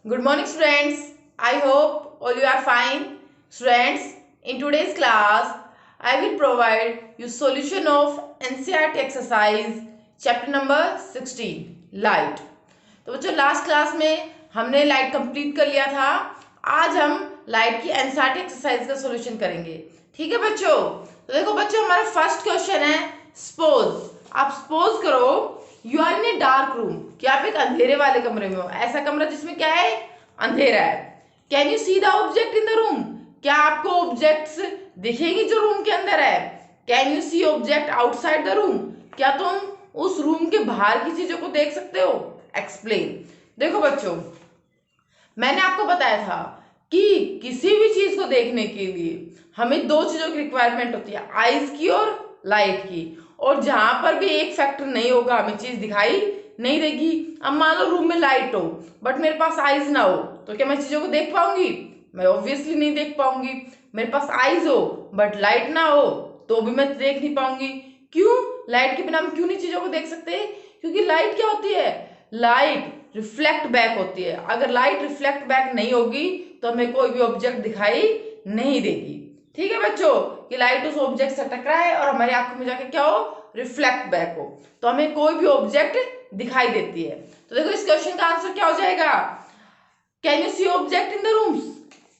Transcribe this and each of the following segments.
Good morning, students. I hope all you are fine. Students, in today's class, I will provide you solution of NCERT exercise chapter number 16 light. तो बच्चों last class में हमने light complete कर लिया था। आज हम light की एनसीईआरटी एक्सरसाइज का सॉल्यूशन करेंगे। ठीक है बच्चों। तो देखो बच्चों, हमारा फर्स्ट क्वेश्चन है सपोज। आप सपोज करो you are in a dark room, कि आप एक अंधेरे वाले कमरे में हो। ऐसा कमरा जिसमें क्या है, अंधेरा है। Can you see the object in the room, क्या आपको ऑब्जेक्ट्स दिखेगी जो रूम के अंदर है। Can you see object outside the room, क्या तुम उस रूम के बाहर की चीजों को देख सकते हो। एक्सप्लेन। देखो बच्चों, मैंने आपको बताया था कि किसी भी चीज को देखने के लिए हमें दो चीजों की रिक्वायरमेंट होती है, आईज की और लाइट की। और जहां पर भी एक फैक्टर नहीं होगा हमें चीज दिखाई नहीं देगी। अब मान लो रूम में लाइट हो बट मेरे पास आईज ना हो, तो क्या मैं चीजों को देख पाऊंगी? मैं ऑब्वियसली नहीं देख पाऊंगी। मेरे पास आईज हो बट लाइट ना हो तो भी मैं देख नहीं पाऊंगी। क्यों? लाइट के बिना हम क्यों नहीं चीजों को देख सकते? क्योंकि लाइट क्या होती है, लाइट रिफ्लेक्ट बैक होती है। अगर लाइट रिफ्लेक्ट बैक नहीं होगी तो हमें कोई भी ऑब्जेक्ट दिखाई नहीं देगी। ठीक है बच्चों, कि लाइट उस ऑब्जेक्ट से टकराए और हमारी आंखों में जाके क्या हो, रिफ्लेक्ट बैक हो, तो हमें कोई भी ऑब्जेक्ट दिखाई देती है। तो देखो इस क्वेश्चन का आंसर क्या हो जाएगा, can you see object in the rooms,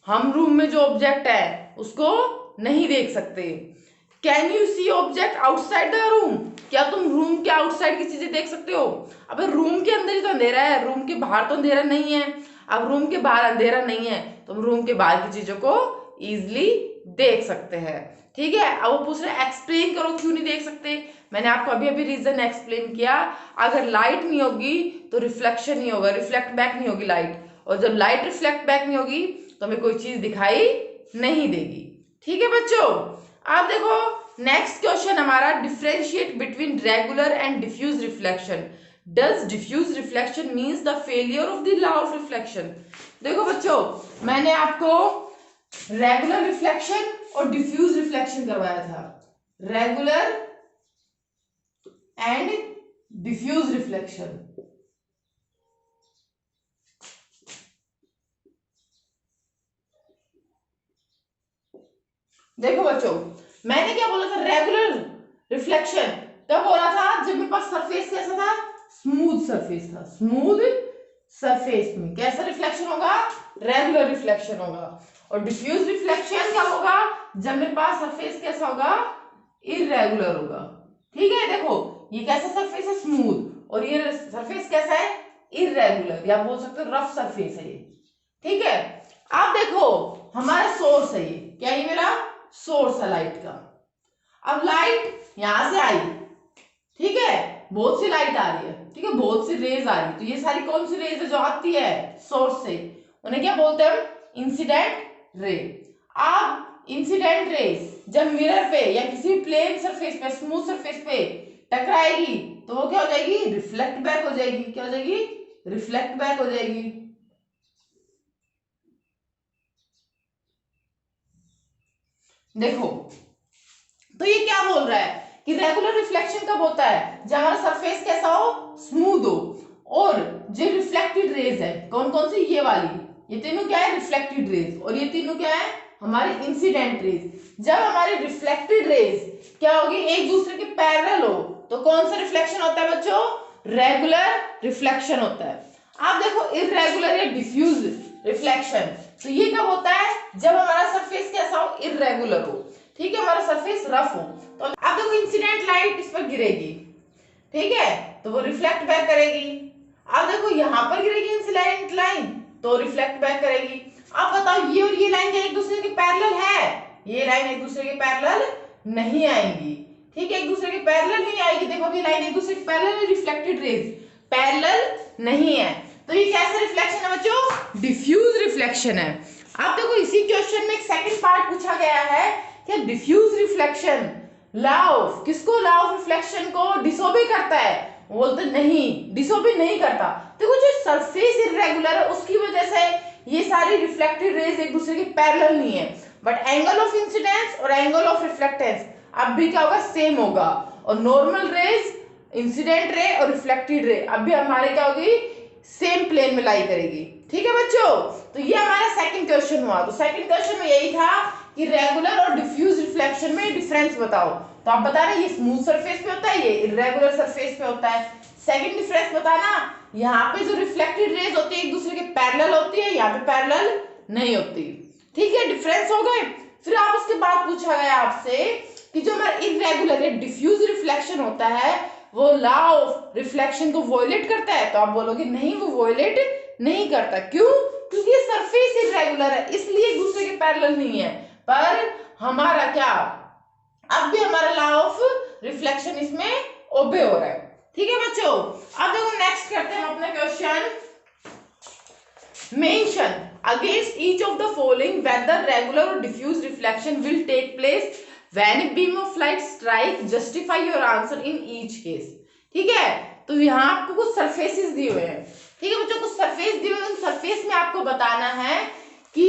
हम रूम में जो ऑब्जेक्ट है उसको नहीं देख सकते। Can you see object outside the room, क्या तुम रूम के आउटसाइड की चीजें देख सकते हो। अब रूम के अंदर ही तो अंधेरा है, रूम के बाहर तो अंधेरा नहीं है। अब रूम के बाहर अंधेरा नहीं है तो हम रूम के बाहर की चीजों को इजिली देख सकते हैं। ठीक है। अब वो पूछ रहे एक्सप्लेन करो क्यों नहीं देख सकते। मैंने आपको अभी अभी रीजन एक्सप्लेन किया। अगर लाइट नहीं होगी तो रिफ्लेक्शन नहीं होगा, रिफ्लेक्ट बैक नहीं होगी लाइट, और जब लाइट रिफ्लेक्ट बैक नहीं होगी तो हमें कोई चीज दिखाई नहीं देगी। ठीक है बच्चों। अब देखो नेक्स्ट क्वेश्चन हमारा, differentiate between regular and diffuse reflection. Does diffuse reflection means the failure of the law of reflection. देखो बच्चों, मैंने आपको रेगुलर रिफ्लेक्शन और डिफ्यूज रिफ्लेक्शन करवाया था। Regular and diffuse reflection. देखो बच्चों, मैंने क्या बोला था, रेगुलर रिफ्लेक्शन कब हो रहा था, जब मेरे पास सरफेस कैसा था, स्मूथ सरफेस था। स्मूथ सरफेस में कैसा रिफ्लेक्शन होगा, रेगुलर रिफ्लेक्शन होगा। और डिफ्यूज रिफ्लेक्शन क्या होगा, जब मेरे पास सरफेस कैसा होगा, इरेगुलर होगा। ठीक है। देखो ये कैसा सरफेस है, स्मूथ, और ये सरफेस कैसा है, इरेगुलर, या बोल सकते हो रफ सरफेस है ये। ठीक है। अब देखो हमारा सोर्स है ये, क्या ये मेरा सोर्स है लाइट का। अब लाइट यहां से आई, ठीक है, बहुत सी लाइट आ रही है, ठीक है, बहुत सी रेज आ रही है। तो ये सारी कौन सी रेज है जो आती है सोर्स से, उन्हें क्या बोलते हैं, इंसिडेंट रे। अब इंसिडेंट रेज जब मिरर पे या किसी प्लेन सरफेस पे, स्मूथ सरफेस पे टकराएगी तो वो क्या हो जाएगी, रिफ्लेक्ट बैक हो जाएगी। क्या हो जाएगी, रिफ्लेक्ट बैक हो जाएगी। देखो तो ये क्या बोल रहा है कि रेगुलर रिफ्लेक्शन कब होता है, जब हमारा सरफेस कैसा हो, स्मूथ हो, और जो रिफ्लेक्टेड रेज है कौन कौन सी, ये वाली, ये तीनों क्या है, रिफ्लेक्टेड रेज, और ये तीनों क्या है, हमारे इंसिडेंट रेज। जब हमारे रिफ्लेक्टेड रेज क्या होगी, एक दूसरे के पैरेलल हो तो कौन सा रिफ्लेक्शन होता है बच्चों, रेगुलर रिफ्लेक्शन होता है। आप देखो इरेगुलर या डिफ्यूज रिफ्लेक्शन, तो ये कब होता है, जब हमारा सरफेस कैसा हो, इरेगुलर हो, ठीक है, हमारा सरफेस रफ हो। तो अब देखो इंसिडेंट लाइट इस पर गिरेगी, ठीक है, तो वो रिफ्लेक्ट बैक करेगी। अब देखो यहां पर गिरेगी इंसिडेंट लाइन तो रिफ्लेक्ट बैक करेगी। अब बताओ ये और ये लाइन एक दूसरे के पैरेलल है, ये लाइन एक दूसरे के पैरेलल नहीं आएंगी। ठीक है, एक दूसरे के पैरेलल नहीं आएगी। देखो ये लाइन एक दूसरे के पैरेलल, रिफ्लेक्टेड रेज पैरेलल नहीं है, तो ये कैसा रिफ्लेक्शन है बच्चों, डिफ्यूज रिफ्लेक्शन है। अब देखो इसी क्वेश्चन में एक सेकंड पार्ट पूछा गया है कि डिफ्यूज रिफ्लेक्शन लॉ ऑफ, किसको, लॉ ऑफ रिफ्लेक्शन को डिसोबे करता है। बोलते नहीं, डिसोबे नहीं करता। देखो जो सरफेस इरेगुलर है उसकी वजह से ये सारी रिफ्लेक्टेड रेज एक दूसरे के पैरेलल नहीं है, बट एंगल ऑफ इंसिडेंस और एंगल ऑफ रिफ्लेक्टेंस अब भी क्या होगा, सेम होगा। और नॉर्मल रेज, इंसिडेंट रे और रिफ्लेक्टेड रे अब भी हमारे क्या होगी, सेम प्लेन में लाई करेगी। ठीक है बच्चों, तो ये हमारा सेकंड क्वेश्चन हुआ। तो सेकंड क्वेश्चन में यही था कि रेगुलर और डिफ्यूज रिफ्लेक्शन में डिफरेंस बताओ। तो आप बता रहे ये स्मूथ सरफेस पे होता है, ये इरेगुलर सरफेस पे होता है। सेकंड डिफरेंस बताना, यहाँ पे जो रिफ्लेक्टेड रेज होती है एक दूसरे के पैरेलल होती है, यहाँ पे पैरेलल नहीं होती। ठीक है, डिफरेंस हो गए। फिर आप उसके बाद पूछा गया आपसे कि जो हमारा इरेगुलर या डिफ्यूज रिफ्लेक्शन होता है वो लॉ ऑफ रिफ्लेक्शन को वॉयलेट करता है। तो आप बोलोगे नहीं, वो वॉयलेट नहीं करता। क्यों? क्योंकि ये सरफेस इरेगुलर है, इसलिए एक दूसरे के पैरेलल नहीं है। पर हमारा क्या, अब भी हमारा लॉ ऑफ रिफ्लेक्शन इसमें ओबे हो रहा है। ठीक है बच्चों, अब देखो नेक्स्ट करते हैं अपना question. Mention against each of the following whether regular और diffuse reflection will take place when a beam of light strike, justify your answer in each case. ठीक है, तो यहाँ आपको कुछ सरफेसेस दिए हुए हैं। ठीक है बच्चों, कुछ सरफेस दिए हुए, उन सरफेस में आपको बताना है कि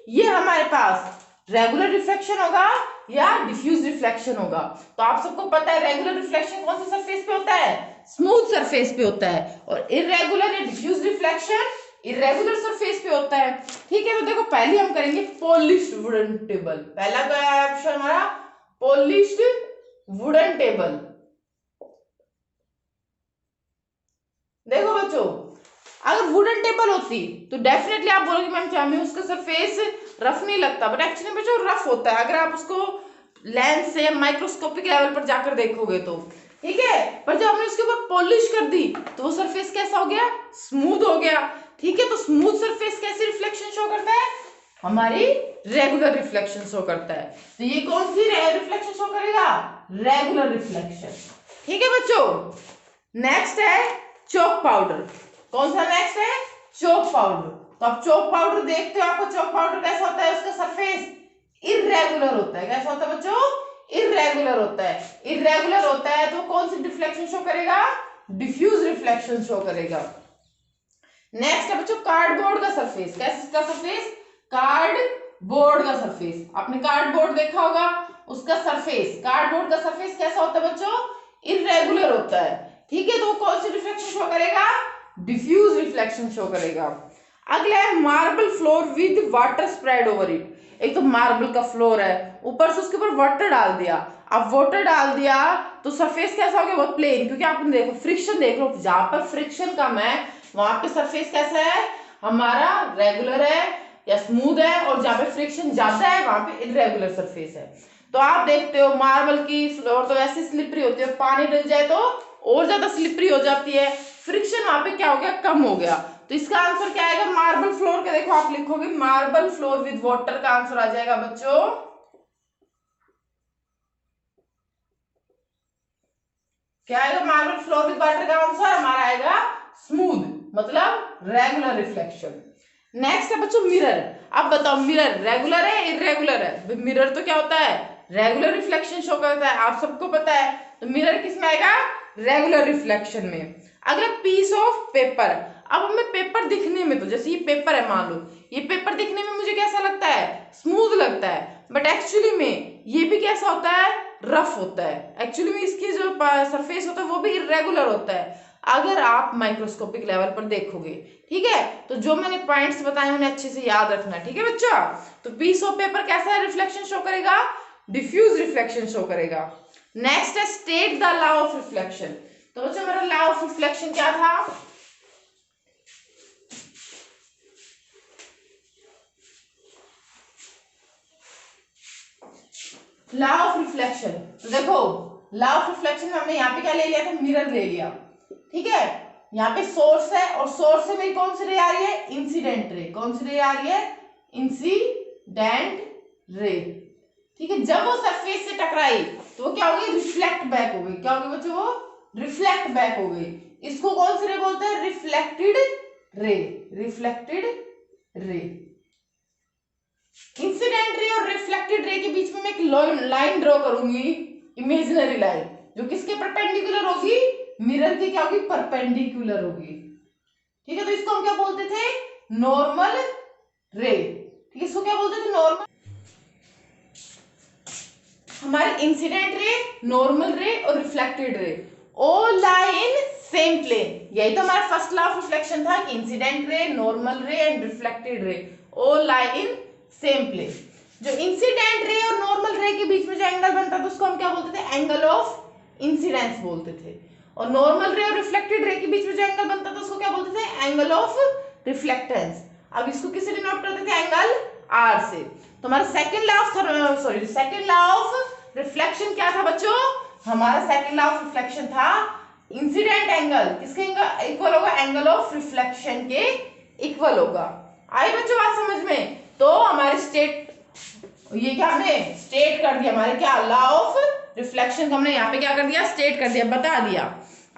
ये हमारे पास रेगुलर रिफ्लेक्शन होगा या डिफ्यूज रिफ्लेक्शन होगा। तो आप सबको पता है रेगुलर रिफ्लेक्शन कौन से सरफेस पे होता है, स्मूथ सरफेस पे होता है, और इरेगुलर या डिफ्यूज रिफ्लेक्शन इरेगुलर सरफेस पे होता है। ठीक है, तो देखो पहले हम करेंगे पॉलिश्ड वुडन टेबल। पहला क्या है ऑप्शन हमारा, पॉलिश्ड वुडन टेबल। देखो बच्चों, अगर वुडन टेबल होती तो डेफिनेटली आप बोलोगे मैम चाहे उसका सरफेस रफ नहीं लगता, बट एक्चुअली बच्चों रफ होता है अगर आप उसको लेंस से माइक्रोस्कोपिक लेवल पर जाकर देखोगे तो। ठीक है, पर जब हमने उसके ऊपर पॉलिश कर दी तो वो सरफेस कैसा हो गया, स्मूथ हो गया। ठीक है, तो स्मूथ सरफेस कैसी रिफ्लेक्शन शो करता है, हमारी रेगुलर रिफ्लेक्शन शो करता है। तो ये कौन सी रिफ्लेक्शन शो करेगा, रेगुलर रिफ्लेक्शन। ठीक है बच्चों, नेक्स्ट है चॉक पाउडर। कौन सा नेक्स्ट है, चॉक पाउडर। तो आप चॉक पाउडर देखते हो, आपको चॉक पाउडर कैसा होता है, उसका सरफेस इरेगुलर होता है। कैसा होता है बच्चों, इरेगुलर होता है। इरेगुलर होता है तो कौन सी रिफ्लेक्शन शो करेगा, डिफ्यूज रिफ्लेक्शन शो करेगा। नेक्स्ट है बच्चों कार्डबोर्ड का सरफेस। कैसा सरफेस, कार्डबोर्ड का सरफेस। आपने कार्डबोर्ड देखा होगा, उसका सरफेस, कार्डबोर्ड का सरफेस कैसा होता है बच्चों, इरेगुलर होता है। ठीक है, तो कौन सी रिफ्लेक्शन शो करेगा, डिफ्यूज रिफ्लेक्शन शो करेगा। अगला है marble floor with water spread over it. एक तो मार्बल का फ्लोर है, ऊपर से उसके ऊपर वाटर डाल दिया। अब वाटर डाल दिया तो सरफेस कैसा हो गया, बहुत प्लेन, क्योंकि आप देखो फ्रिक्शन देख लो, जहां पर फ्रिक्शन कम है वहां पे सरफेस कैसा है, हमारा रेगुलर है या स्मूथ है, और जहां पे फ्रिक्शन ज्यादा है वहां पे इरेगुलर सरफेस है। तो आप देखते हो मार्बल की फ्लोर तो वैसे स्लिपरी होती है, पानी डल जाए तो और ज्यादा स्लिपरी हो जाती है, फ्रिक्शन वहां पे क्या हो गया, कम हो गया। तो इसका आंसर क्या आएगा, मार्बल फ्लोर का। देखो आप लिखोगे मार्बल फ्लोर विद वाटर का आंसर आ जाएगा बच्चों, क्या आएगा, मार्बल फ्लोर विद वाटर का आंसर हमारा आएगा स्मूथ, मतलब रेगुलर रिफ्लेक्शन। नेक्स्ट है बच्चों मिरर। अब बताओ मिरर रेगुलर है इरेगुलर है, मिरर तो क्या होता है, रेगुलर रिफ्लेक्शन शो करता है, आप सबको पता है। तो मिरर किस में आएगा, रेगुलर रिफ्लेक्शन में। अगला पीस ऑफ पेपर। अब हमें पेपर दिखने में, तो जैसे ये पेपर है, मान लो ये पेपर दिखने में मुझे कैसा लगता है, स्मूथ लगता है, बट एक्चुअली में ये भी कैसा होता है, रफ होता है। एक्चुअली में इसकी जो सरफेस होता है वो भी इरेगुलर होता है अगर आप माइक्रोस्कोपिक लेवल पर देखोगे। ठीक है, तो जो मैंने पॉइंट्स बताए उन्हें अच्छे से याद रखना। ठीक है बच्चा, तो पीस ऑफ पेपर कैसा है, रिफ्लेक्शन शो करेगा, डिफ्यूज रिफ्लेक्शन शो करेगा। नेक्स्ट है state the law of reflection. तो बच्चा मेरा लॉ ऑफ रिफ्लेक्शन क्या था, लॉ ऑफ रिफ्लेक्शन। तो देखो लॉ ऑफ रिफ्लेक्शन हमने यहाँ पे क्या ले लिया था, मिरर ले लिया। ठीक है, यहाँ पे सोर्स है और सोर्स से मेरी कौन सी रे आ रही है, इंसिडेंट रे। कौन सी रे आ रही है, इंसिडेंट रे। ठीक है, जब वो सरफेस से टकराई तो वो क्या हो गई, रिफ्लेक्ट बैक हो गई। क्या हो गई बच्चों, वो रिफ्लेक्ट बैक हो गई। इसको कौन सी रे बोलते हैं, रिफ्लेक्टेड रे। रिफ्लेक्टेड रे। इंसिडेंट रे और रिफ्लेक्टेड रे के बीच में मैं एक लाइन ड्रॉ करूंगी, इमेजिनरी लाइन, जो किसके परपेंडिकुलर होगी, मिरर की क्या होगी, परपेंडिकुलर होगी। ठीक है, तो इसको हम क्या बोलते थे, नॉर्मल रे। ठीक है, इसको क्या बोलते थे, नॉर्मल। हमारे इंसिडेंट रे, नॉर्मल रे और reflected ray, all lie in same plane। यही तो हमारा फर्स्ट लॉ ऑफ रिफ्लेक्शन था कि इंसिडेंट रे, नॉर्मल रे and reflected ray all lie in same plane। जो इंसिडेंट रे और नॉर्मल रे के बीच में जो एंगल बनता था उसको हम क्या बोलते थे? एंगल ऑफ इंसिडेंस बोलते थे। और नॉर्मल रे और रिफ्लेक्टेड रे के बीच में जो एंगल बनता था उसको क्या बोलते थे? Angle of reflectance. अब इसको किससे डिनोट करते थे? एंगल आर से। तो हमारा सेकंड लॉ ऑफ रिफ्लेक्शन क्या था बच्चों? हमारा सेकंड लॉ ऑफ रिफ्लेक्शन था इंसिडेंट एंगल किसके इक्वल होगा? एंगल ऑफ रिफ्लेक्शन के इक्वल होगा। आई बच्चों बात समझ में? तो हमारे ये क्या हमने स्टेट कर दिया, हमारे क्या लॉ ऑफ रिफ्लेक्शन हमने यहाँ पे क्या कर दिया? स्टेट कर दिया, बता दिया।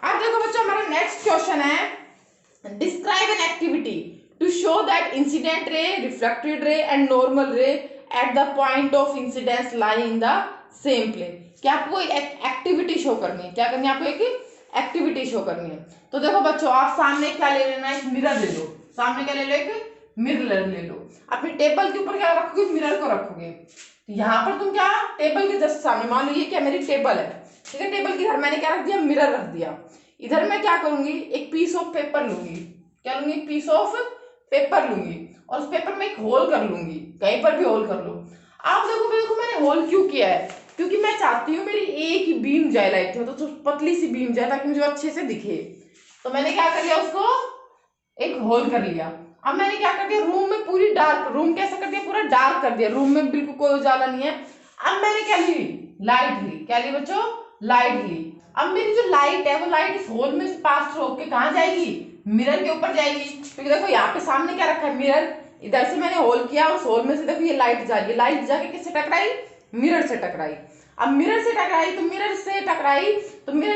अब देखो बच्चों हमारा नेक्स्ट क्वेश्चन है, describe an activity to show that incident ray, reflected ray and normal ray at the point of incidence lie in the same plane. क्या आपको एक एक्टिविटी शो करनी है? क्या करनी है आपको? एक एक्टिविटी शो करनी है। तो देखो बच्चों आप सामने क्या ले लेना? एक मिरर ले लो। सामने क्या ले लो? एक मिरर ले लो। अपनी टेबल के ऊपर क्या रखोगे? मिरर को रखोगे। यहाँ पर तुम क्या टेबल के जस्ट सामने, मान लो ये क्या मेरी टेबल है, ठीक है? टेबल के इधर मैंने क्या रख दिया? मिरर रख दिया। इधर मैं क्या करूंगी? एक पीस ऑफ पेपर लूंगी। क्या लूंगी? एक पीस ऑफ पेपर लूंगी और उस पेपर में एक होल कर लूंगी, कहीं पर भी होल कर लो। आप देखो मैंने होल क्यों किया है? क्योंकि मैं चाहती हूँ मेरी एक ही बीम जाए लाइट में, तो पतली सी बीम जाए ताकि मुझे अच्छे से दिखे। तो मैंने क्या कर लिया? उसको एक होल कर लिया। अब मैंने क्या कर दिया? रूम में पूरी डार्क, रूम कैसा कर दिया? पूरा डार्क कर दिया। रूम में बिल्कुल कोई उजाला नहीं है। अब मैंने क्या ली? लाइट ली। क्या ली बच्चों? लाइट ली। अब मेरी जो लाइट है वो लाइट इस होल में से पास थ्रू होकर कहाँ जाएगी? मिरर के ऊपर जाएगी। क्योंकि देखो यहाँ पे सामने क्या रखा है? मिरर। इधर से मैंने होल किया, उस होल में से देखो ये लाइट जा रही है। लाइट जाके किससे टकराई? मिरर से टकराई। अब मिरर से टकराई तो मिरर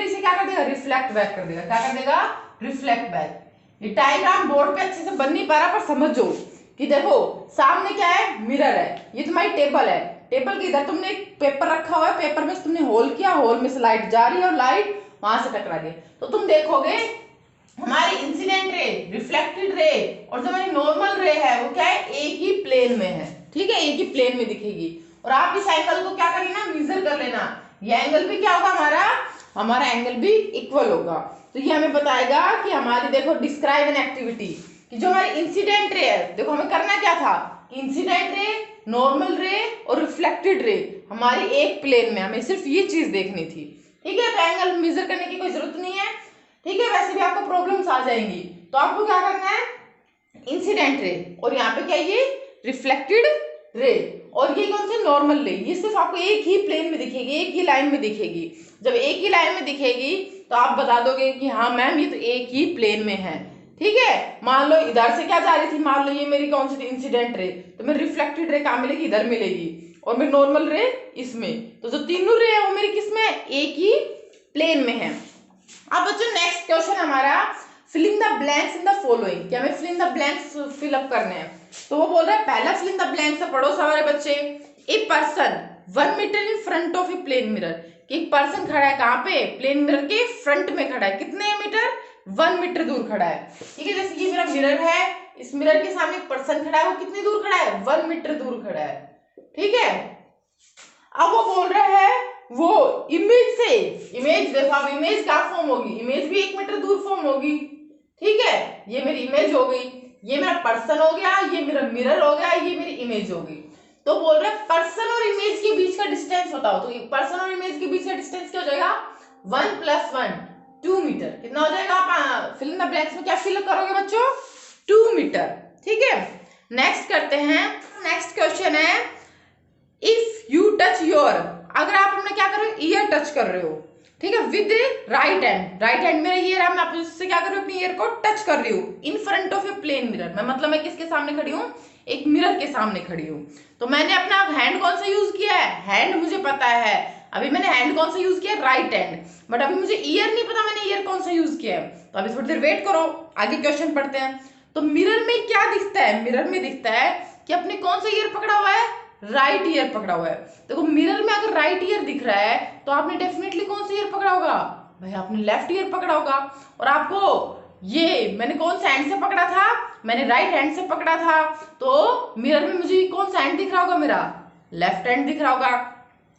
इसे क्या कर देगा? रिफ्लेक्ट बैक कर देगा। क्या कर देगा? Reflect back. ये डायग्राम बोर्ड पे अच्छे से बन नहीं पा रहा, पर समझो कि देखो सामने क्या है? मिरर है। ये तुम्हारी टेबल है। टेबल के इधर तुमने एक पेपर रखा हुआ है, पेपर में से तुमने होल किया, होल में से लाइट जा रही है और लाइट वहां से टकरा रही है। तो तुम देखोगे हमारी इंसिडेंट रे, रिफ्लेक्टेड रे और जो हमारी नॉर्मल रे है वो क्या है? एक ही प्लेन में है। ठीक है, एक ही प्लेन में दिखेगी। और आप इस एंगल को क्या कर लेना? मेजर कर लेना। ये एंगल भी क्या होगा? हमारा एंगल भी इक्वल होगा। तो ये हमें बताएगा कि हमारी देखो डिस्क्राइब एन एक्टिविटी कि जो हमारी इंसिडेंट रे है, देखो हमें करना क्या था? इंसिडेंट रे, नॉर्मल रे और रिफ्लेक्टेड रे हमारी एक प्लेन में, हमें सिर्फ ये चीज देखनी थी। ठीक है, तो एंगल मेजर करने की कोई जरूरत नहीं है। ठीक है, वैसे भी आपको प्रॉब्लम्स आ जाएंगी। तो आपको क्या करना है? इंसिडेंट रे और यहाँ पे क्या है? ये रिफ्लेक्टेड रे और ये कौन सी? नॉर्मल रे। ये सिर्फ आपको एक ही प्लेन में दिखेगी, एक ही लाइन में दिखेगी। जब एक ही लाइन में दिखेगी तो आप बता दोगे कि हाँ मैम ये तो एक ही प्लेन में है। ठीक है, मान लो इधर से क्या जा रही थी? मान लो ये मेरी कौन सी थी? Incident ray. तो मेरी रिफ्लेक्टेड रे कहाँ मिलेगी? इधर मिलेगी। और मेरी नॉर्मल रे इसमें। तो जो तीनों रे है वो मेरी किस में? एक ही प्लेन में है। अब बच्चों नेक्स्ट क्वेश्चन हमारा filling the blanks in the following, कि हमें filling the blanks fill up करने हैं। तो वो बोल रहा है पहला फिलिंग द ब्लैंक्स से पढ़ो सारे बच्चे। A person 1 metre in front of a plane mirror, कि एक पर्सन खड़ा है कहाँ पे? प्लेन मिरर के फ्रंट में खड़ा है। कितने मीटर? 1 मीटर दूर खड़ा है। ठीक है, जैसे ये मेरा मिरर है, इस मिरर के सामने एक पर्सन खड़ा है, वो कितनी दूर खड़ा है? 1 मीटर दूर खड़ा है। ठीक है, अब वो बोल रहा है वो इमेज से, इमेज देखो अब इमेज क्या फॉर्म होगी? इमेज भी 1 मीटर दूर फॉर्म होगी। ठीक है, ये मेरी इमेज हो गई, ये मेरा पर्सन हो गया, ये मेरा मिरर हो गया, ये मेरी इमेज हो गई। तो बोल रहे पर्सन और इमेज के बीच का डिस्टेंस बताओ। तो पर्सन और इमेज के बीच का डिस्टेंस क्या हो जाएगा? 1 + 1 2 मीटर। कितना हो जाएगा? आप फिल इन द ब्लैंक्स में क्या फिल करोगे बच्चों? 2 मीटर। ठीक है, नेक्स्ट करते हैं। नेक्स्ट क्वेश्चन है इफ यू टच योर, अगर आप अपने क्या कर रहे हो? ईयर टच कर रहे हो। ठीक है, with right hand, right hand मेरा ईयर है, मैं इससे क्या कर रही हूँ? अपनी ईयर को टच कर रही हूँ in front of a plane mirror. मैं मतलब मैं किसके सामने खड़ी हूँ? एक मिरर के सामने खड़ी हूँ। तो मैंने अपना हैंड कौन सा यूज किया है? हैंड मुझे पता है, अभी मैंने हैंड कौन सा यूज किया? Right hand. बट अभी मुझे ईयर नहीं पता मैंने ईयर कौन सा यूज किया है। तो अभी थोड़ी देर वेट करो, आगे क्वेश्चन पढ़ते हैं। तो मिरर में क्या दिखता है? मिरर में दिखता है कि अपने कौन सा ईयर पकड़ा हुआ है? राइट ईयर पकड़ा हुआ है। देखो मिरर में अगर राइट ईयर दिख रहा है तो आपने डेफिनेटली कौन सा ईयर पकड़ा होगा? भाई आपने लेफ्ट ईयर पकड़ा होगा। और आपको ये मैंने कौन सा हैंड से पकड़ा था? मैंने राइट हैंड से पकड़ा था। तो मिरर में मुझे कौन सा हैंड दिख रहा होगा? मेरा लेफ्ट हैंड दिख रहा होगा।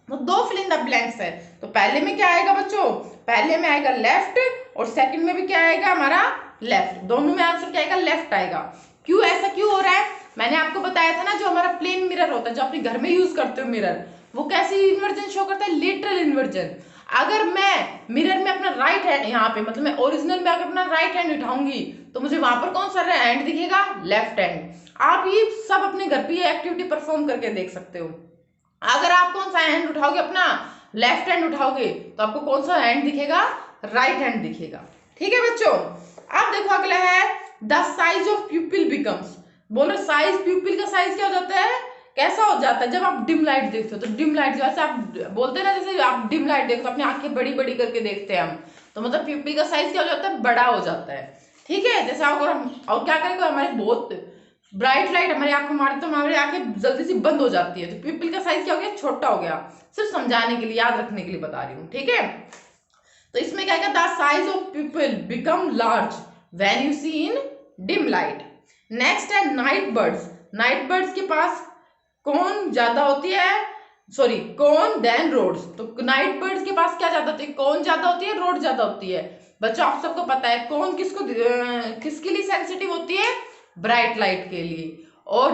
तो 2 फिल इन द ब्लैंक्स है। तो पहले में क्या आएगा बच्चों? पहले में आएगा लेफ्ट और सेकंड में भी क्या आएगा हमारा लेफ्ट, दोनों में आंसर क्या आएगा लेफ्ट आएगा। क्यों ऐसा क्यों हो रहा है? मैंने आपको बताया था ना, जो हमारा प्लेन मिरर होता है, जो अपने घर में यूज करते हो मिरर, वो कैसे इन्वर्जन शो करता है? Lateral inversion. अगर मैं मिरर में अपना राइट हैंड यहाँ पे, मतलब मैं ओरिजिनल में अगर अपना राइट हैंड उठाऊंगी तो मुझे वहां पर कौन सा हैंड दिखेगा? Left hand. आप ये सब अपने घर पे ये एक्टिविटी परफॉर्म करके देख सकते हो। अगर आप कौन सा हैंड उठाओगे, अपना लेफ्ट हैंड उठाओगे, तो आपको कौन सा हैंड दिखेगा? राइट हैंड दिखेगा। ठीक है बच्चों, अब देखो अगला है द साइज ऑफ प्यूपिल बिकम्स। बोल रहे साइज, प्यूपिल का साइज क्या हो जाता है? कैसा हो जाता है? जब आप डिम लाइट देखते हो तो डिम लाइट, जैसे आप बोलते हैं ना, जैसे आप डिम लाइट देखते हो, अपनी आंखें बड़ी बड़ी करके देखते हैं हम, तो मतलब प्यूपिल का साइज क्या हो जाता है? बड़ा हो जाता है। ठीक है, जैसे अगर हम और क्या करेंगे, हमारे बहुत ब्राइट लाइट हमारी आंखों मारती तो हमारी आंखें जल्दी से बंद हो जाती है, तो प्यूपिल का साइज क्या हो गया? छोटा हो गया। सिर्फ समझाने के लिए, याद रखने के लिए बता रही हूँ। ठीक है, तो इसमें क्या कहता है? Size of pupil become large when you see in dim light. Next है नाइट बर्ड्स। नाइट बर्ड्स के पास कौन ज्यादा होती है? Sorry, cones than rods. तो नाइट बर्ड्स के पास क्या ज्यादा होती है? कौन ज्यादा होती है, रोड ज्यादा होती है। बच्चों आप सबको पता है कौन किसके लिए सेंसिटिव होती है? ब्राइट लाइट के लिए, और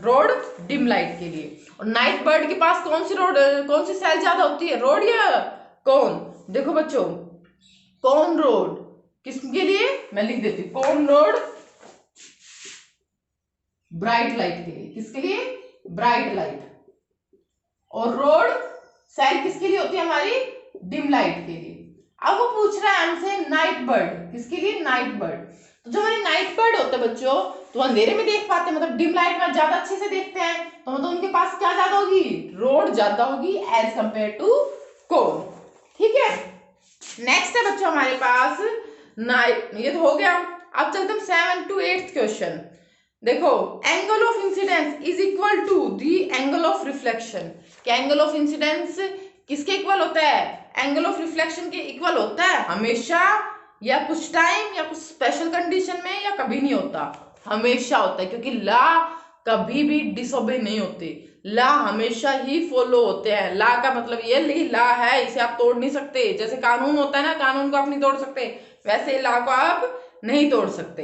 रोड डिम लाइट के लिए। और नाइट बर्ड के पास कौन सी रोड, कौन सी सेल ज्यादा होती है? रोड या कौन? देखो बच्चों, कौन रोड किसके लिए? मैं लिख देती हूँ, कौन रोड ब्राइट लाइट के लिए। किसके लिए? Bright light. और रोड सेल किसके लिए होती है? हमारी डिम लाइट के लिए। अब वो पूछ रहा है हमसे नाइट बर्ड, किसके लिए? Night bird. तो जो हमारे नाइट बर्ड होते हैं बच्चों, तो अंधेरे में देख पाते हैं, मतलब डिम लाइट में ज्यादा अच्छे से देखते हैं, तो मतलब उनके पास क्या ज्यादा होगी? रोड ज्यादा होगी एज कंपेयर टू कोन। ठीक है, नेक्स्ट है बच्चों हमारे पास नाइट, ये तो हो गया। अब चलते हैं 7th to 8th क्वेश्चन। देखो, angle of incidence is equal to the angle of reflection. क्या एंगल ऑफ इंसिडेंस किसके इक्वल होता है? एंगल ऑफ रिफ्लेक्शन के इक्वल होता है हमेशा, या कुछ टाइम या कुछ स्पेशल कंडीशन में, या कभी नहीं होता? हमेशा होता है, क्योंकि लॉ कभी भी डिसोबे नहीं होते, लॉ हमेशा ही फॉलो होते हैं। लॉ का मतलब ये लॉ है, इसे आप तोड़ नहीं सकते। जैसे कानून होता है ना, कानून को आप नहीं तोड़ सकते, वैसे लॉ को आप नहीं तोड़ सकते।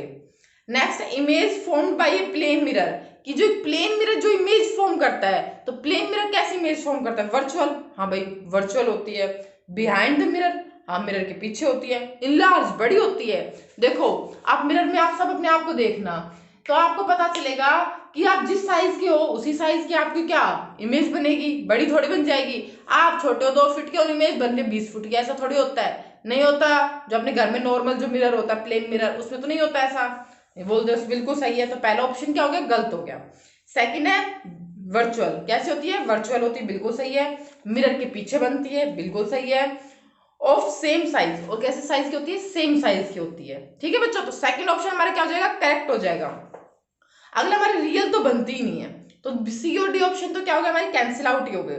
Next, image formed by a plane mirror. कि जो प्लेन मिरर जो इमेज फॉर्म करता है, तो प्लेन मिरर कैसी इमेज फॉर्म करता है? वर्चुअल, हाँ भाई वर्चुअल होती है। बिहाइंड द मिरर, हाँ मिरर के पीछे होती है। इनलार्ज, बड़ी होती है। देखो आप मिरर में आप सब अपने आप को देखना, तो आपको पता चलेगा कि आप जिस साइज के हो उसी साइज की आपकी क्या इमेज बनेगी, बड़ी थोड़ी बन जाएगी। आप छोटे हो 2 फीट के और इमेज बन रही 20 फीट की, ऐसा थोड़ी होता है, नहीं होता। जो अपने घर में नॉर्मल जो मिरर होता है, प्लेन मिरर, उसमें तो नहीं होता ऐसा। बोल दो बिल्कुल सही है, तो पहला ऑप्शन क्या हो गया? गलत हो गया। सेकंड है वर्चुअल, कैसे होती है? वर्चुअल होती है, बिल्कुल सही है। मिरर के पीछे बनती है, बिल्कुल सही है। ऑफ सेम साइज, और कैसे साइज की होती है? सेम साइज की होती है। ठीक है बच्चों, तो सेकंड ऑप्शन हमारा क्या हो जाएगा? करेक्ट हो जाएगा। अगला हमारी रियल तो बनती ही नहीं है, तो सी और डी ऑप्शन तो क्या हो गया? हमारी कैंसिल आउट ही हो गए।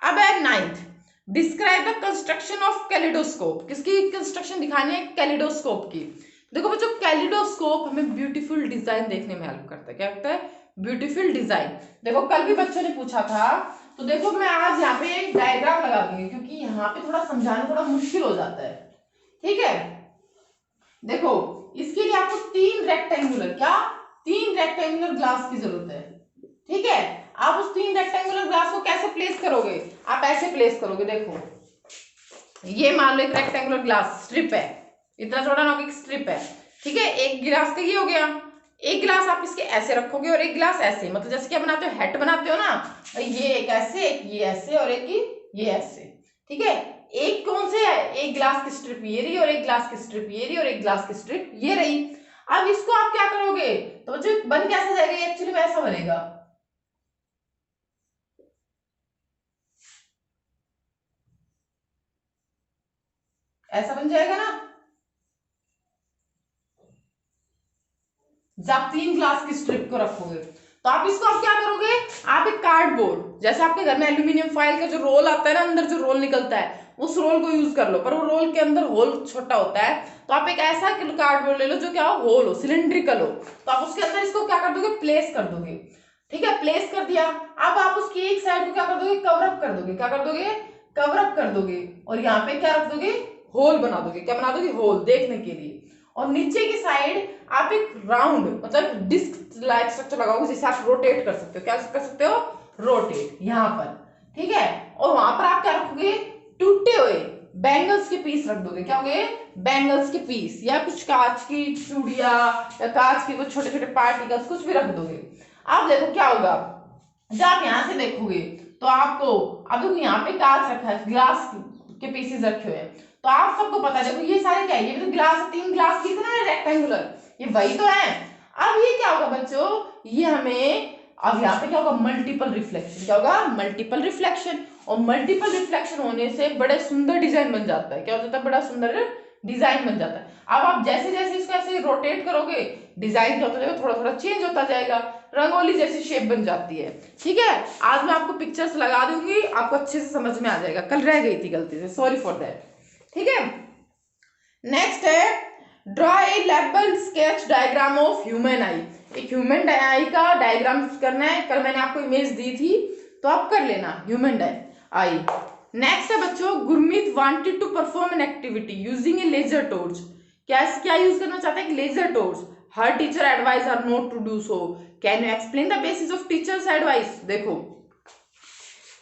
अब है 9th, describe the construction of kaleidoscope. किसकी कंस्ट्रक्शन दिखानी है? कैलिडोस्कोप की। देखो बच्चों, कैलिडोस्कोप हमें ब्यूटीफुल डिजाइन देखने में हेल्प करता है। क्या करता है? Beautiful design. देखो कल भी बच्चों ने पूछा था, तो देखो मैं आज यहाँ पे एक डायग्राम लगा दूंगी, क्योंकि यहाँ पे थोड़ा समझाना थोड़ा मुश्किल हो जाता है। ठीक है, देखो इसके लिए आपको 3 रेक्टेंगुलर, क्या 3 रेक्टेंगुलर ग्लास की जरूरत है। ठीक है, आप उस 3 रेक्टेंगुलर ग्लास को कैसे प्लेस करोगे? आप ऐसे प्लेस करोगे। देखो ये मान लो एक रेक्टेंगुलर ग्लास स्ट्रिप है, इतना छोटा ना एक स्ट्रिप है। ठीक है, एक गिलास का ये हो गया, एक गिलास आप इसके ऐसे रखोगे और एक गिलास ऐसे, मतलब जैसे क्या बनाते हो? हेट बनाते हो ना, ये एक ऐसे, एक ये ऐसे और एक ये ऐसे। ठीक है, एक कौन से है? एक गिलास की स्ट्रिप ये रही, और एक गिलास की स्ट्रिप ये रही, और एक गिलास की स्ट्रिप ये रही। अब इसको आप क्या करोगे? तो जो बन कैसा जाएगा? एक्चुअली में ऐसा बनेगा, ऐसा बन जाएगा ना। जब आप 3 ग्लास की स्ट्रिप को रखोगे, तो आप इसको आप क्या करोगे? आप एक कार्डबोर्ड, जैसे आपके घर में एल्यूमिनियम फॉइल का जो रोल आता है ना, अंदर जो रोल निकलता है, उस रोल को यूज कर लो, पर वो रोल के अंदर होल छोटा होता है, तो आप एक ऐसा कार्डबोर्ड ले लो जो क्या हो? होल हो, सिलिंड्रिकल हो, तो आप उसके अंदर इसको क्या कर दोगे? प्लेस कर दोगे। ठीक है, प्लेस कर दिया। अब आप उसकी एक साइड को क्या कर दोगे? कवर अप कर दोगे। क्या कर दोगे? कवर अप कर दोगे, और यहाँ पे क्या रख दोगे? होल बना दोगे। क्या बना दोगे? होल, देखने के लिए। और नीचे की साइड आप एक राउंड मतलब डिस्क लाइक स्ट्रक्चर लगाओगे, जिसे आप रोटेट कर सकते हो। क्या कर सकते हो? रोटेट, यहाँ पर, ठीक है। और वहां पर आप क्या रखोगे? टूटे हुए बैंगल्स के पीस रख दोगे। क्या हो गए? बैंगल्स के पीस, या कुछ कांच की चूड़िया या कांच के कुछ छोटे छोटे पार्टिकल्स कुछ भी रख दोगे। आप देखो क्या होगा, जब आप यहाँ से देखोगे तो आपको, अब देखो यहाँ पे कांच रखा है, ग्लास के पीसेस रखे हुए हैं, तो आप सबको पता है, देखो ये सारे क्या है? ये तो ग्लास, 3 ग्लास की ना रेक्टेंगुलर, ये वही तो है। अब ये क्या होगा बच्चों? ये हमें, अब यहाँ पे क्या होगा? Multiple reflection. क्या होगा? Multiple reflection. और मल्टीपल रिफ्लेक्शन होने से बड़े सुंदर डिजाइन बन जाता है। क्या हो जाता है? बड़ा सुंदर डिजाइन बन जाता है। अब आप जैसे जैसे इसको ऐसे रोटेट करोगे, डिजाइन क्या होता जाएगा? थोड़ा थोड़ा चेंज होता जाएगा, रंगोली जैसी शेप बन जाती है। ठीक है, आज मैं आपको पिक्चर्स लगा दूंगी, आपको अच्छे से समझ में आ जाएगा। कल रह गई थी गलती से, सॉरी फॉर दैट। ठीक है, नेक्स्ट है draw a label sketch diagram of human आई। एक ह्यूमन आई का डायग्राम करना है। कल मैंने आपको इमेज दी थी, तो आप कर लेना ह्यूमन आई। नेक्स्ट है बच्चों, Gurmeet wanted to perform an activity using a laser torch. क्या यूज करना चाहते हैं? Laser torch. Her teacher advised her not to do so. Can you explain the basis of teacher's advice? देखो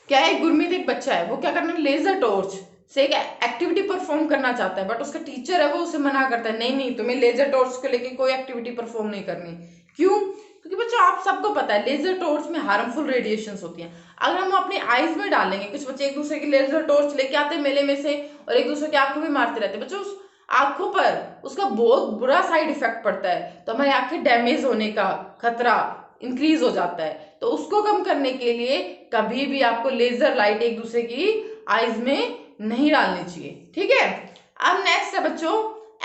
क्या है, गुरमीत एक बच्चा है, वो क्या करना है? लेजर टॉर्च से एक एक्टिविटी परफॉर्म करना चाहता है, बट उसका टीचर है वो उसे मना करता है, नहीं नहीं तुम्हें लेजर टॉर्च को लेके कोई एक्टिविटी परफॉर्म नहीं करनी। क्यों? क्योंकि बच्चों आप सबको पता है लेजर टॉर्च में हार्मफुल रेडिएशंस होती हैं। अगर हम अपनी आईज में डालेंगे, कुछ बच्चे एक दूसरे की लेजर टॉर्च लेके आते हैं मेले में से और एक दूसरे की आंखों में मारते रहते हैं, बच्चों उस आंखों पर उसका बहुत बुरा साइड इफेक्ट पड़ता है, तो हमारी आंखें डैमेज होने का खतरा इंक्रीज हो जाता है। तो उसको कम करने के लिए कभी भी आपको लेजर लाइट एक दूसरे की आईज में नहीं डालनी चाहिए। ठीक है, अब नेक्स्ट है बच्चों,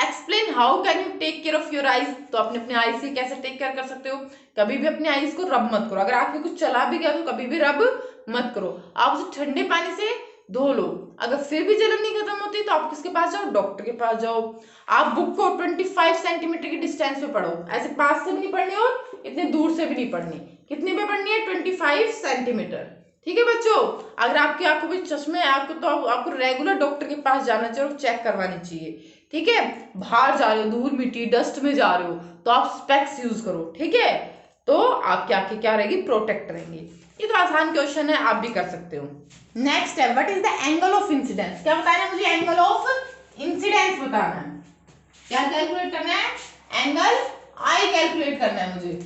explain how can you take care of your eyes. तो अपने अपने आईज से कैसे टेक केयर कर सकते हो? कभी भी अपने आईज को रब मत करो। अगर आपके कुछ चला भी गया तो कभी भी रब मत करो, आप उसे ठंडे पानी से धो लो। अगर फिर भी जलन नहीं खत्म होती तो आप किसके पास जाओ? डॉक्टर के पास जाओ। आप बुक को 25 सेंटीमीटर की डिस्टेंस पे पढ़ो, ऐसे पास से भी नहीं पढ़नी और इतने दूर से भी नहीं पढ़नी। कितने पे पढ़नी है? 25 सेंटीमीटर। ठीक है बच्चों, अगर आपकी आंखों में चश्मे है आपको, तो आपको रेगुलर डॉक्टर के पास जाना चाहिए और चेक करवानी चाहिए। ठीक है, बाहर जा रहे हो, धूल मिट्टी डस्ट में जा रहे हो, तो आप स्पेक्स यूज करो। ठीक है, तो आपकी आंखें क्या रहेगी? प्रोटेक्ट रहेंगी। ये तो आसान क्वेश्चन है, आप भी कर सकते हो। नेक्स्ट है, what is the angle of incidence. क्या बताना है मुझे? एंगल ऑफ इंसिडेंस बताना है। क्या कैलकुलेट करना है? एंगल आई कैलकुलेट करना है मुझे।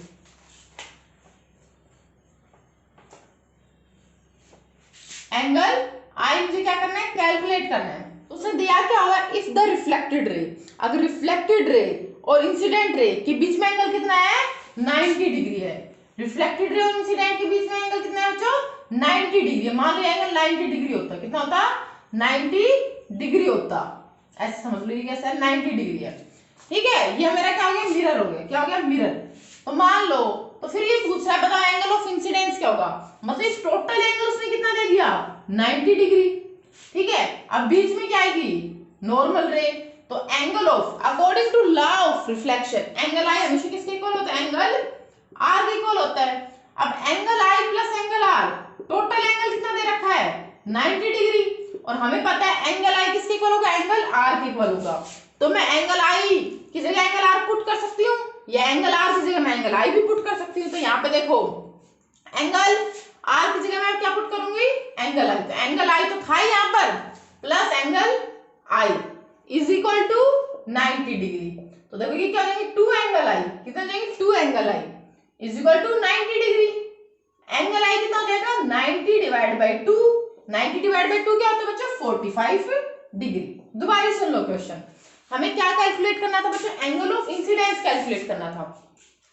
एंगल आई मुझे क्या करना है? कैलकुलेट करना है। तो उसने दिया क्या होगा? इफ द रिफ्लेक्टेड रे, अगर रिफ्लेक्टेड रे और इंसिडेंट रे के बीच में एंगल कितना है? 90 डिग्री है। रिफ्लेक्टेड रे और इंसिडेंट के बीच में एंगल कितना है बच्चों? 90 डिग्री है। मान लो एंगल 90 डिग्री होता है, कितना होता? 90 डिग्री होता। ऐसे समझ लीजिए कैसा है? 90 डिग्री है। ठीक है, ये मेरा क्या हो गया? मिरर हो गया। क्या हो गया? मिरर। तो मान लो, तो फिर ये पूछ रहा है बताओ एंगल ऑफ इंसिडेंस क्या होगा? मतलब इस टोटल एंगल उसने कितना दे दिया? 90 डिग्री। ठीक है, अब बीच में क्या आएगी? Normal ray. तो angle of, according to law of reflection, angle i हमेशा किसके इक्वल होता है? एंगल आर के इक्वल होता है। अब angle I plus angle R, total angle कितना दे रखा है? 90 डिग्री। और हमें पता है एंगल आई किसके इक्वल होगा? एंगल आर के इक्वल होगा। तो मैं एंगल आई की जगह एंगल आर पुट कर सकती हूँ, या एंगल आर की जगह मैं एंगल आई भी पुट कर सकती हूँ। तो यहाँ पे देखो एंगल आर की जगह मैं क्या पुट करूंगी? Angle I. तो एंगल आई तो था यहाँ पर, plus angle I is equal to 90 degree. तो देखो ये क्या हो जाएंगे? 2 एंगल आई, कितना जाएंगे? 2 angle I is equal to 90 degree. Angle i कितना हो जाएगा? 90 डिवाइड बाई 2। 90 डिवाइड बाई 2 क्या होता है बच्चों? 45 डिग्री। दोबारा सुन लो क्वेश्चन। हमें क्या कैलकुलेट करना था बच्चों? एंगल ऑफ इंसिडेंस कैलकुलेट करना था।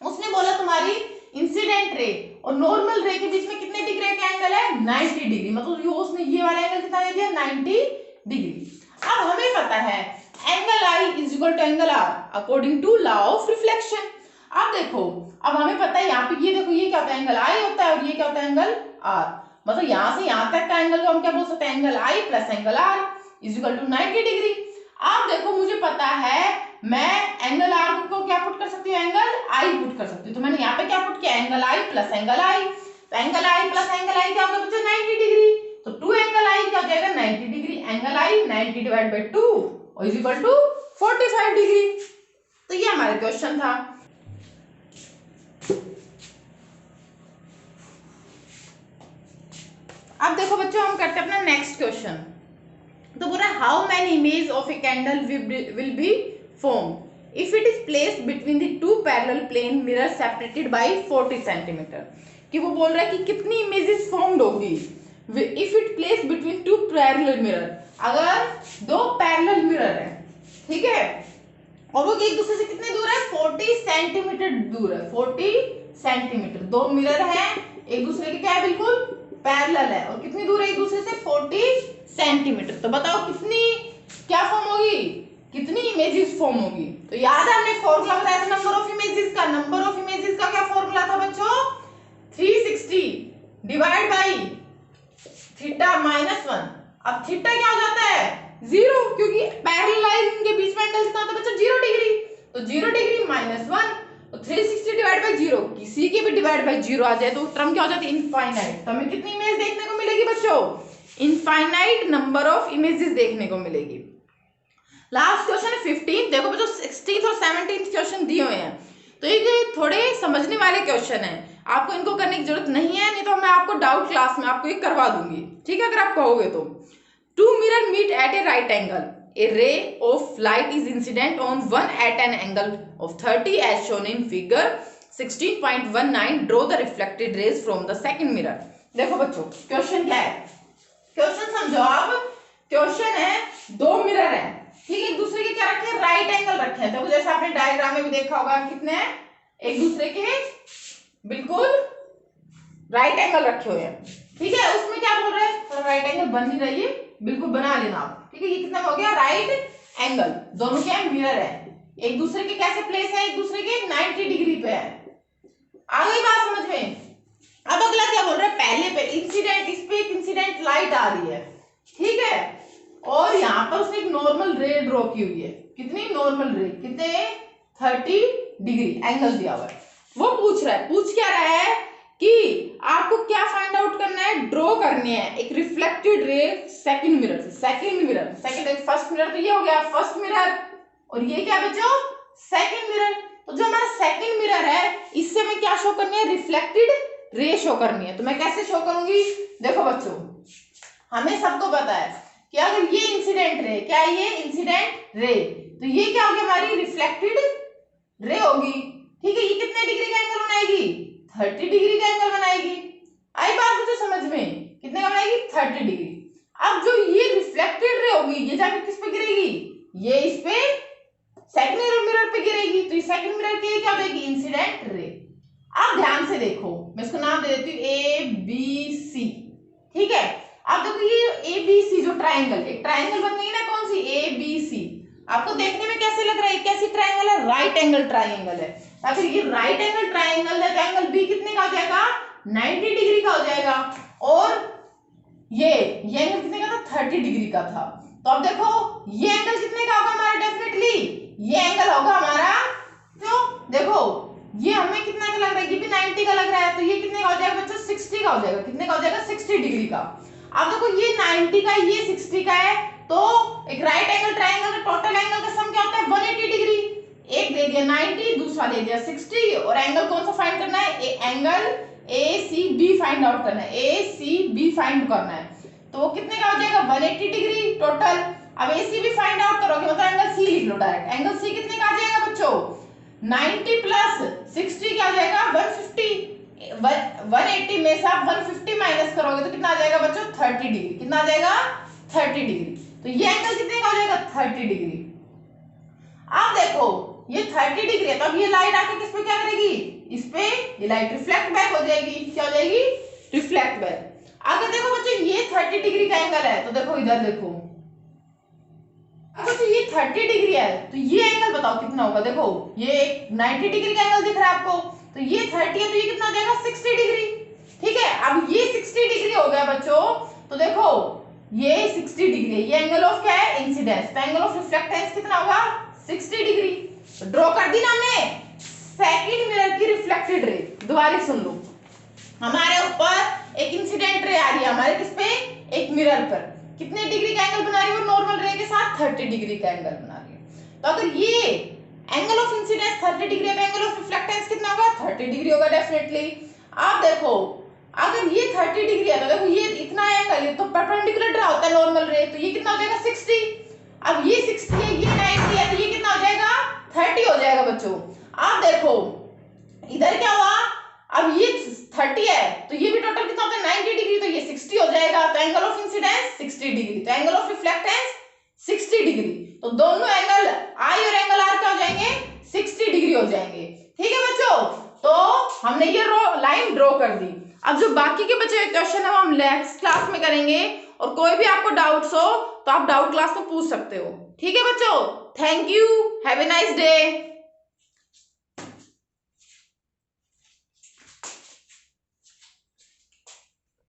उसने बोला तुम्हारी इंसिडेंट रे और नॉर्मल रे के बीच में कितने डिग्री का एंगल है? 90 डिग्री। मतलब उसने ये वाला एंगल कितना दे दिया? 90 डिग्री। अब हमें पता है angle I is equal to angle R according to law of reflection. अब देखो, अब हमें पता है यहाँ पे ये देखो, ये क्या होता है? एंगल आई होता है और ये क्या होता है? Angle R. मतलब यहां से यहां तक का एंगल को हम क्या बोल सकते हैं? Angle I plus angle R is equal to 90 degree. अब देखो मुझे पता है मैं एंगल आर को क्या पुट कर सकती हूँ? एंगल आई पुट कर सकती हूँ। तो मैंने यहाँ पे क्या पुट किया? Angle I plus angle I. तो एंगल आई प्लस एंगल आई क्या होगा बच्चों? 90 डिग्री। तो 2 एंगल आई क्या हो जाएगा? 90 degree. Angle I 90 divide by 2 is equal to 45 degree. तो ये हमारा क्वेश्चन था। अब देखो बच्चों, हम करते हैं अपना नेक्स्ट क्वेश्चन। तो बोला how many image of a candle will be form if it is placed between the two parallel plane mirror separated by 40 centimetre. कि वो बोल रहा है कि कितनी इमेजेस फॉर्म्ड होगी if it place between two parallel mirror. अगर दो पैरेलल मिरर है, ठीक है, और वो एक दूसरे से कितने दूर है, 40 सेंटीमीटर दूर है। 40 सेंटीमीटर, दो मिरर है एक दूसरे के क्या है, बिल्कुल पैरेलल है, और कितनी दूर है एक दूसरे से, 40 सेंटीमीटर। तो बताओ कितनी क्या फॉर्म होगी, कितनी इमेजेस फॉर्म होगी। तो याद है हमने फॉर्मूला बताया था नंबर ऑफ इमेजेस का। नंबर ऑफ इमेजेस का क्या फॉर्मूला था बच्चों, 360 डिवाइड बाई थीटा माइनस 1। अब थीटा क्या हो जाता है, 0, क्योंकि पैरेलल लाइन के बीच में एंगल कितना होता है बच्चों, 0 डिग्री। तो 0 डिग्री माइनस 1, तो 360 डिवाइड बाई 0, किसी के भी डिवाइड बाई 0 आ जाए तो टर्म क्या हो जाती है, इनफाइनाइट। तो हमें कितनी इमेज देखने को मिलेगी बच्चों, इनफाइनाइट नंबर ऑफ इमेजेस देखने को मिलेगी। लास्ट क्वेश्चन है 15। देखो बच्चों 16th और 17th क्वेश्चन दिए हुए हैं, तो ये थोड़े समझने वाले क्वेश्चन है, आपको इनको करने की जरूरत नहीं है, नहीं तो मैं आपको डाउट क्लास में आपको ये करवा दूंगी, ठीक है, अगर आप कहोगे तो। Two mirror meet at a right angle, a ray of light is incident on one at an angle of 30 as shown in figure 16.19. draw the reflected rays from the second mirror। देखो बच्चों question क्या है, question समझो आप। Question है दो mirror है, ठीक है, एक दूसरे के क्या रखे हैं, राइट एंगल रखे हैं। देखो जैसे आपने डायग्राम में भी देखा होगा, कितने हैं, एक दूसरे के बिल्कुल राइट एंगल रखे हुए हैं, ठीक है। उसमें क्या बोल रहे हैं, तो राइट एंगल बन नहीं रही है, बिल्कुल बना लेना आप, ठीक है। ये कितना हो गया, राइट एंगल, दोनों क्या है, मिरर है, एक दूसरे के कैसे प्लेस है, एक दूसरे के 90 डिग्री पे है। आ गई बात समझ में। अब अगला क्या बोल रहा है, पहले पे इंसिडेंट, इस पे एक इंसिडेंट लाइट आ रही है, ठीक है, और यहाँ पर उसने एक नॉर्मल रे ड्रॉ की हुई है। कितनी नॉर्मल रे, कितने, 30 डिग्री एंगल दिया हुआ है। वो पूछ रहा है, पूछ क्या रहा है कि आपको क्या फाइंड आउट करना है, ड्रॉ करनी है एक रिफ्लेक्टेड रे सेकंड मिरर से। Second mirror, second, first mirror तो ये हो गया फर्स्ट मिरर, और ये क्या बच्चों, सेकंड मिरर। तो जो हमारा सेकंड मिरर है, इससे मैं क्या शो करनी है, रिफ्लेक्टेड रे शो करनी है। तो मैं कैसे शो करूंगी, देखो बच्चों, हमें सबको पता है कि अगर ये इंसिडेंट रे, क्या है ये इंसिडेंट रे, तो ये क्या होगी, हमारी रिफ्लेक्टेड रे होगी, ठीक है। ये कितने डिग्री का एंगल बनाएगी, 30 डिग्री का एंगल बनाएगी। आई बात मुझे समझ में, कितने का बनाएगी, 30 डिग्री। अब जो ये रिफ्लेक्टेड रे होगी, ये जाके किस पे गिरेगी, ये इस पे सेकंड मिरर पे गिरेगी। तो सेकंड मिरर के क्या हो जाएगी, इंसिडेंट रे। अब ध्यान से देखो, मैं इसको नाम दे देती हूँ ए बी सी, ठीक है। अब देखो ये ए बी सी जो ट्राइंगल, एक ट्राइंगल बन गई ना, कौन सी, ए बी सी। आपको देखने में कैसे लग रहा है, कैसी ट्राइंगल है, राइट एंगल ट्राइंगल है। अगर ये राइट एंगल ट्राइंगल है तो एंगल बी कितने का हो जाएगा, 90 डिग्री का हो जाएगा, और ये एंगल कितने का था, 30 डिग्री का था। तो अब देखो ये एंगल कितने का होगा हमारा, डेफिनेटली ये एंगल होगा हमारा, तो देखो ये हमें कितना का लग रहा है, ये भी 90 का लग रहा है, तो ये कितने का हो जाएगा बच्चों, 60 का हो जाएगा। कितने का हो जाएगा, 60 डिग्री का। अब देखो ये 90 का, ये 60 का है, तो एक राइट एंगल ट्राइंगल का टोटल एंगल का सम क्या होता है, 180 डिग्री। एक दे दिया 90, दूसरा दे दिया 60, और एंगल कौन सा फाइंड करना है, angle A C B find out करना है, ए सी बी फाइंड करना है। तो वो कितने का हो जाएगा, 180 डिग्री टोटल। अब ए सी बी फाइंड आउट करोगे मतलब एंगल सी लिख लो डायरेक्ट। एंगल सी कितने का आ जाएगा बच्चों, 90 प्लस 60 क्या आ जाएगा, 150। 180 में से आप 150 माइनस करोगे तो कितना आ जाएगा बच्चों, 30 डिग्री। कितना आ जाएगा, 30 डिग्री। तो ये एंगल कितने का हो जाएगा, 30 डिग्री। अब देखो ये 30 डिग्री है, तो अब ये लाइट आके किस पे क्या करेगी, इस पे ये लाइट रिफ्लेक्ट बैक हो जाएगी। क्या हो जाएगी, रिफ्लेक्ट बैक। अगर देखो बच्चों ये 30 डिग्री का एंगल है, तो देखो इधर देखो, तो ये 30 डिग्री है, तो ये एंगल बताओ कितना होगा। देखो ये 90 डिग्री का एंगल दिख रहा है आपको, तो ये 30 है, तो ये कितना हो जाएगा, 60 डिग्री, ठीक है। अब ये 60 डिग्री हो गया बच्चों, तो देखो ये 60 डिग्री है, ये एंगल ऑफ क्या है, इंसिडेंस। तो एंगल ऑफ रिफ्लेक्टेंस कितना होगा, 60 डिग्री। ड्रॉ कर दी ना हमने सेकंड मिरर की रिफ्लेक्टेड रे। दोबारा सुन लो, हमारे ऊपर एक इंसिडेंट रे आ रही है, हमारे किस पे, एक मिरर पर, कितने डिग्री का एंगल बना रही है वो नॉर्मल रे के साथ 30 डिग्री का एंगल बना रही है। तो अगर ये एंगल ऑफ इंसिडेंस 30 डिग्री है, एंगल ऑफ रिफ्लेक्टेंस कितना होगा 30 डिग्री होगा डेफिनेटली। आप देखो अगर ये 30 डिग्री है तो देखो ये इतना एंगल, ये तो परपेंडिकुलर ड्रा होता है नॉर्मल रे, तो ये कितना हो जाएगा 60। अब ये 60 है, ये 90 है, तो ये कितना हो जाएगा 30 हो जाएगा बच्चों। आप देखो इधर क्या हुआ, अब ये 30 है तो ये भी टोटल कितना होता है 90 डिग्री, तो ये 60 हो जाएगा। तो एंगल ऑफ इंसिडेंस 60 डिग्री, तो एंगल ऑफ रिफ्लेक्टेंस 60 डिग्री, तो दोनों एंगल आई और एंगल आर क्या हो जाएंगे 60 डिग्री हो जाएंगे। ठीक है बच्चों, तो हमने ये लाइन ड्रॉ कर दी। अब जो बाकी के बचे हुए क्वेश्चन है वो हम नेक्स्ट क्लास में करेंगे, और कोई भी आपको डाउट्स हो तो आप डाउट क्लास में पूछ सकते हो। ठीक है बच्चों, thank you, have a nice day.